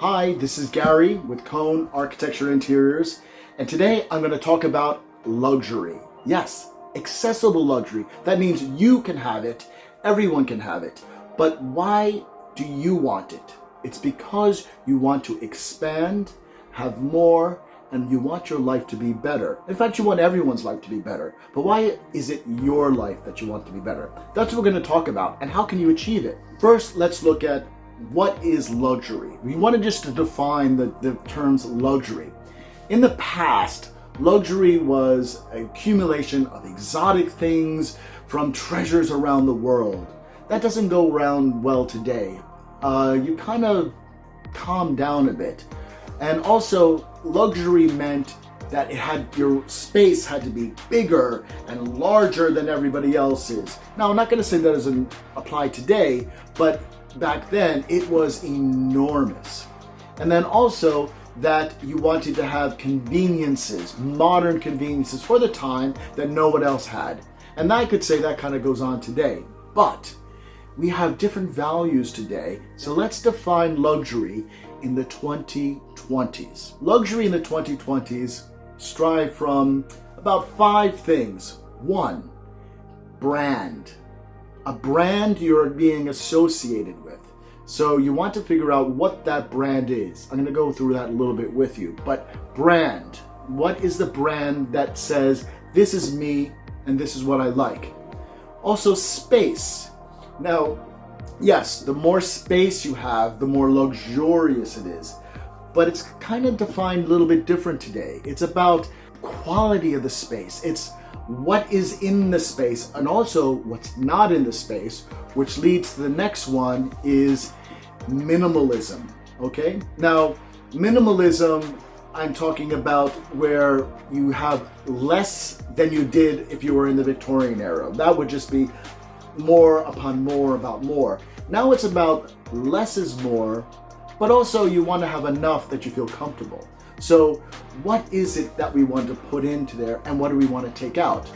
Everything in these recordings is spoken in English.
Hi, this is Gary with Cone Architecture Interiors, and today I'm going to talk about luxury. Yes, accessible luxury. That means you can have it, everyone can have it. But why do you want it? It's because you want to expand, have more, and you want your life to be better. In fact, you want everyone's life to be better. But why is it your life that you want to be better? That's what we're going to talk about, and how can you achieve it? First, let's look at what is luxury. We want to just define the terms luxury. In the past, luxury was an accumulation of exotic things from treasures around the world. That doesn't go around well today. You kind of calm down a bit. And also, luxury meant that your space had to be bigger and larger than everybody else's. Now, I'm not going to say that doesn't apply today, but back then it was enormous. And then also that you wanted to have conveniences, modern conveniences for the time that no one else had. And I could say that kind of goes on today. But we have different values today, so let's define luxury in the 2020s. Luxury in the 2020s strive from about 5 things. 1, brand. A brand you're being associated with. So you want to figure out what that brand is. I'm going to go through that a little bit with you. But brand. What is the brand that says, this is me and this is what I like? Also, space. Now, yes, the more space you have, the more luxurious it is. But it's kind of defined a little bit different today. It's about quality of the space. It's what is in the space and also what's not in the space, which leads to the next one is minimalism. Okay? Now, minimalism, I'm talking about where you have less than you did if you were in the Victorian era. That would just be more upon more about more. Now it's about less is more, but also you want to have enough that you feel comfortable. So what is it that we want to put into there and what do we want to take out?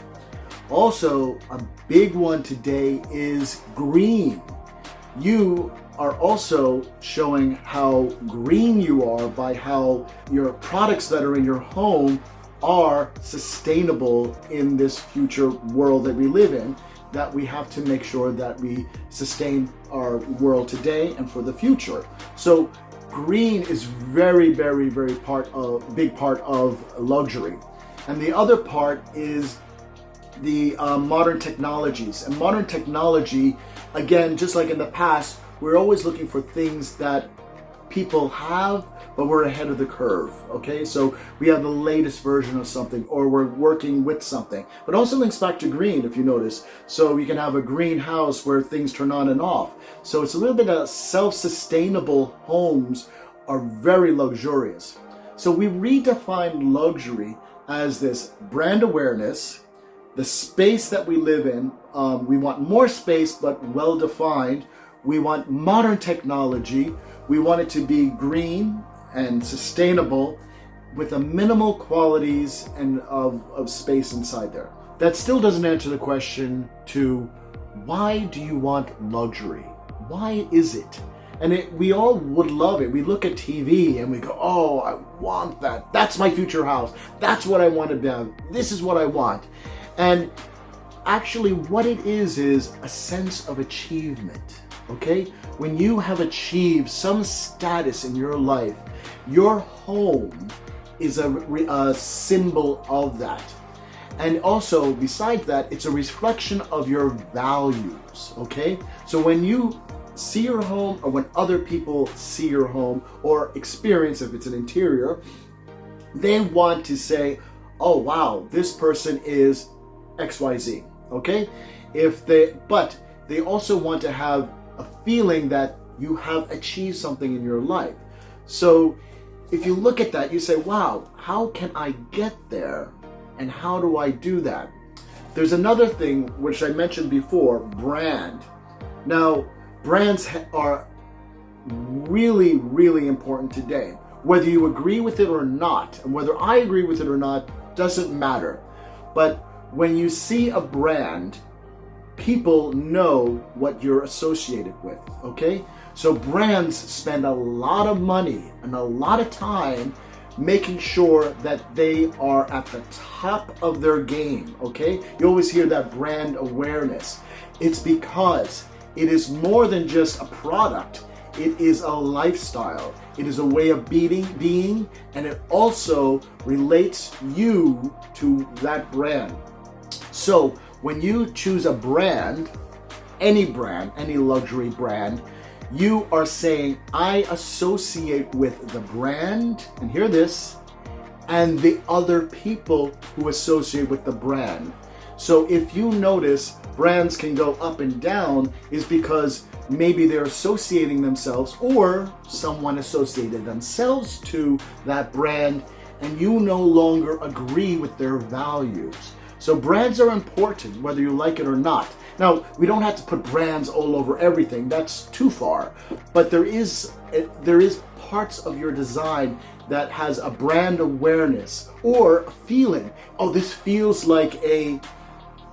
Also, a big one today is green. You are also showing how green you are by how your products that are in your home are sustainable in this future world that we live in, that we have to make sure that we sustain our world today and for the future. So green is very, very, very big part of luxury. And the other part is the modern technologies. And modern technology, again, just like in the past, we're always looking for things that people have, but we're ahead of the curve, okay? So we have the latest version of something, or we're working with something. But also links back to green, if you notice. So you can have a green house where things turn on and off. So it's a little bit of self-sustainable homes are very luxurious. So we redefine luxury as this brand awareness, the space that we live in. We want more space, but well-defined. We want modern technology. We want it to be green and sustainable with a minimal qualities and of space inside there. That still doesn't answer the question to why do you want luxury? Why is it? And we all would love it. We look at TV and we go, oh, I want that. That's my future house. That's what I want to do. This is what I want. And actually what it is a sense of achievement. Okay? When you have achieved some status in your life, your home is a symbol of that. And also, besides that, it's a reflection of your values, okay? So when you see your home, or when other people see your home, or experience, if it's an interior, they want to say, oh wow, this person is XYZ, okay? But they also want to have a feeling that you have achieved something in your life. So if you look at that, you say, wow, how can I get there? And how do I do that? There's another thing which I mentioned before, brand. Now, brands are really, really important today. Whether you agree with it or not, and whether I agree with it or not, doesn't matter. But when you see a brand, people know what you're associated with, okay? So brands spend a lot of money and a lot of time making sure that they are at the top of their game, okay? You always hear that brand awareness. It's because it is more than just a product. It is a lifestyle. It is a way of being, and it also relates you to that brand. So when you choose a brand, any luxury brand, you are saying, I associate with the brand, and hear this, and the other people who associate with the brand. So if you notice brands can go up and down, is because maybe they're associating themselves or someone associated themselves to that brand, and you no longer agree with their values. So brands are important, whether you like it or not. Now, we don't have to put brands all over everything. That's too far. But there is parts of your design that has a brand awareness or a feeling. Oh, this feels like a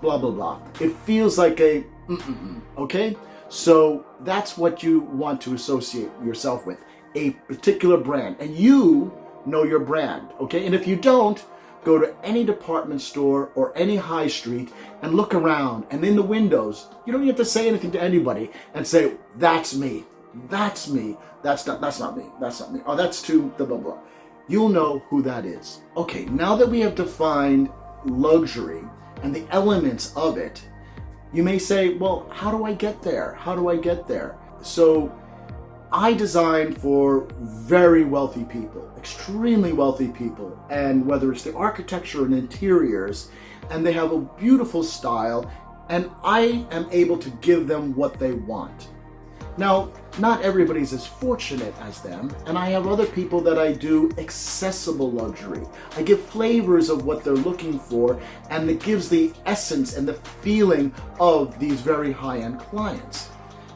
blah, blah, blah. It feels like a okay? So that's what you want to associate yourself with, a particular brand. And you know your brand, okay? And if you don't, go to any department store or any high street and look around, and in the windows, you don't have to say anything to anybody and say, that's me, that's me, that's not me, that's not me, oh, that's too blah, blah, blah. You'll know who that is. Okay, now that we have defined luxury and the elements of it, you may say, well, how do I get there? How do I get there? So I design for very wealthy people, extremely wealthy people, and whether it's the architecture and interiors, and they have a beautiful style, and I am able to give them what they want. Now, not everybody's as fortunate as them, and I have other people that I do accessible luxury. I give flavors of what they're looking for, and it gives the essence and the feeling of these very high-end clients.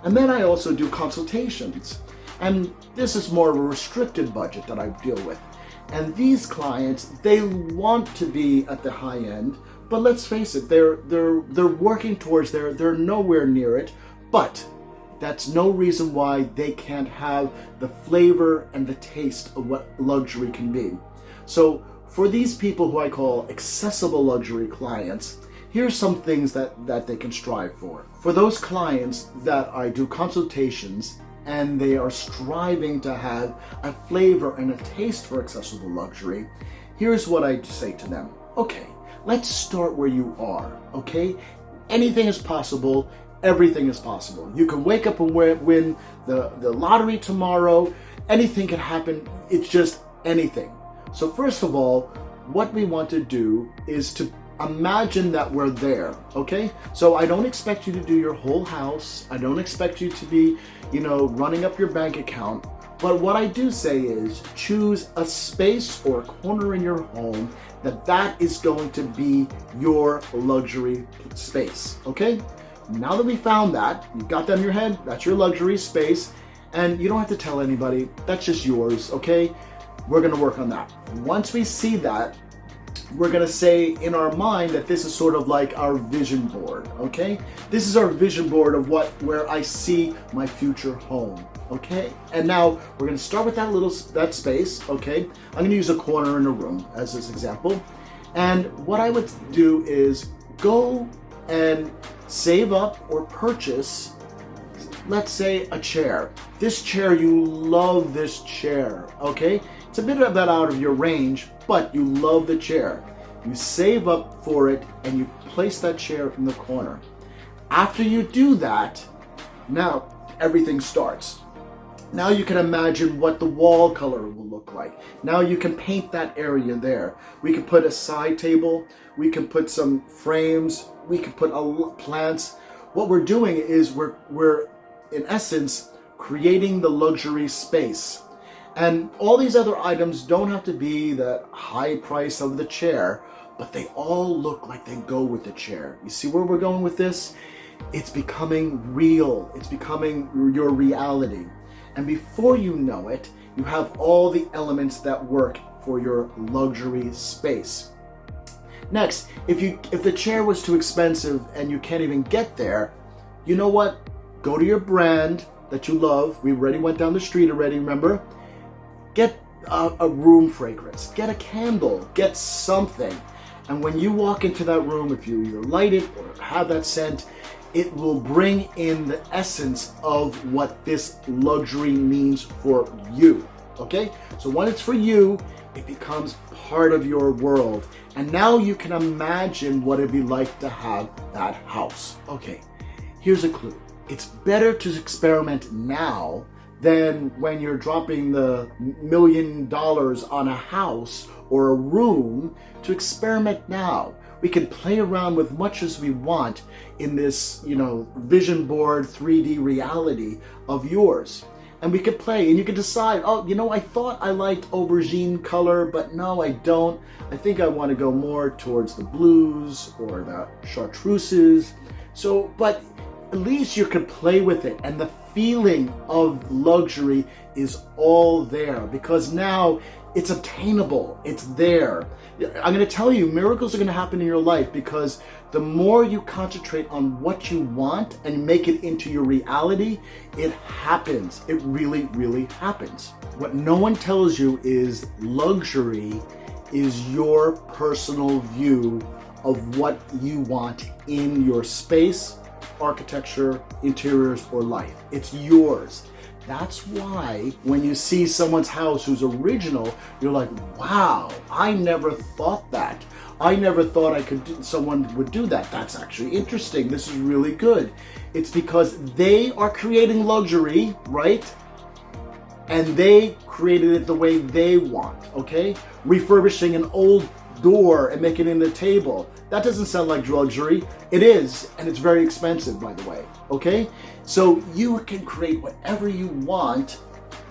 And then I also do consultations. And this is more of a restricted budget that I deal with. And these clients, they want to be at the high end, but let's face it, they're working towards there. They're nowhere near it, but that's no reason why they can't have the flavor and the taste of what luxury can be. So for these people who I call accessible luxury clients, here's some things that they can strive for. For those clients that I do consultations and they are striving to have a flavor and a taste for accessible luxury, here's what I say to them. Okay, let's start where you are, okay? Anything is possible, everything is possible. You can wake up and win the lottery tomorrow, anything can happen, it's just anything. So first of all, what we want to do is to imagine that we're there, okay? So I don't expect you to do your whole house. I don't expect you to be, running up your bank account. But what I do say is choose a space or a corner in your home that is going to be your luxury space, okay? Now that we found that, you've got that in your head, that's your luxury space, and you don't have to tell anybody, that's just yours, okay? We're gonna work on that. Once we see that, we're gonna say in our mind that this is sort of like our vision board, okay? This is our vision board of where I see my future home, okay? And now we're gonna start with that space, okay? I'm gonna use a corner in a room as this example. And what I would do is go and save up or purchase, let's say, a chair. This chair, you love this chair, okay? It's a bit of that out of your range, but you love the chair. You save up for it and you place that chair in the corner. After you do that, now everything starts. Now you can imagine what the wall color will look like. Now you can paint that area there. We can put a side table, we can put some frames, we can put plants. What we're doing is we're in essence creating the luxury space. And all these other items don't have to be the high price of the chair, but they all look like they go with the chair. You see where we're going with this? It's becoming real. It's becoming your reality. And before you know it, you have all the elements that work for your luxury space. Next, if the chair was too expensive and you can't even get there, you know what? Go to your brand, that you love. We already went down the street already, remember? Get a room fragrance, get a candle, get something. And when you walk into that room, if you either light it or have that scent, it will bring in the essence of what this luxury means for you, okay? So when it's for you, it becomes part of your world. And now you can imagine what it'd be like to have that house. Okay, here's a clue. It's better to experiment now than when you're dropping the $1 million on a house or a room. To experiment now. We can play around with much as we want in this, vision board 3D reality of yours. And we could play and you could decide, I thought I liked aubergine color, but no, I don't. I think I want to go more towards the blues or the chartreuses. So, but at least you could play with it, and the feeling of luxury is all there because now it's obtainable, it's there. I'm going to tell you, miracles are going to happen in your life because the more you concentrate on what you want and make it into your reality, it happens. It really, really happens. What no one tells you is luxury is your personal view of what you want in your space, architecture, interiors, or life. It's yours. That's why when you see someone's house who's original, you're like, wow, I never thought that. I never thought someone would do that. That's actually interesting. This is really good. It's because they are creating luxury, right? And they created it the way they want, okay? Refurbishing an old door and making it into a table. That doesn't sound like luxury. It is, and it's very expensive, by the way, okay? So you can create whatever you want,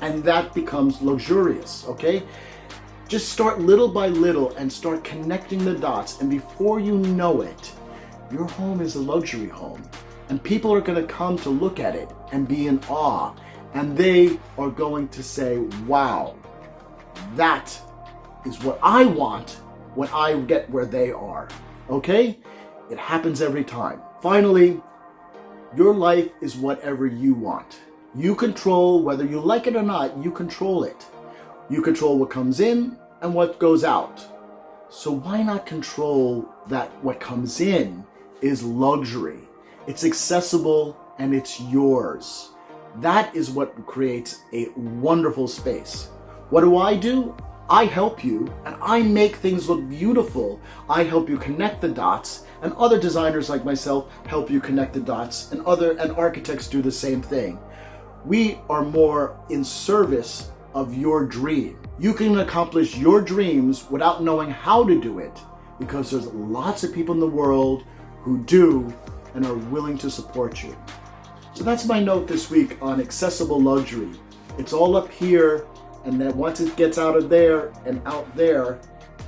and that becomes luxurious, okay? Just start little by little and start connecting the dots, and before you know it, your home is a luxury home. And people are gonna come to look at it and be in awe, and they are going to say, wow, that is what I want when I get where they are, okay? It happens every time. Finally, your life is whatever you want. You control, whether you like it or not, you control it. You control what comes in and what goes out. So why not control that what comes in is luxury? It's accessible and it's yours. That is what creates a wonderful space. What do? I help you and I make things look beautiful. I help you connect the dots, and other designers like myself help you connect the dots, and architects do the same thing. We are more in service of your dream. You can accomplish your dreams without knowing how to do it because there's lots of people in the world who do and are willing to support you. So that's my note this week on accessible luxury. It's all up here, and then once it gets out of there and out there,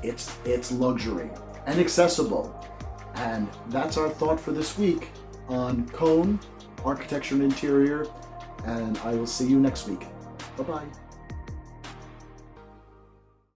it's luxury and accessible. And that's our thought for this week on Cone, Architecture and Interior, and I will see you next week. Bye-bye.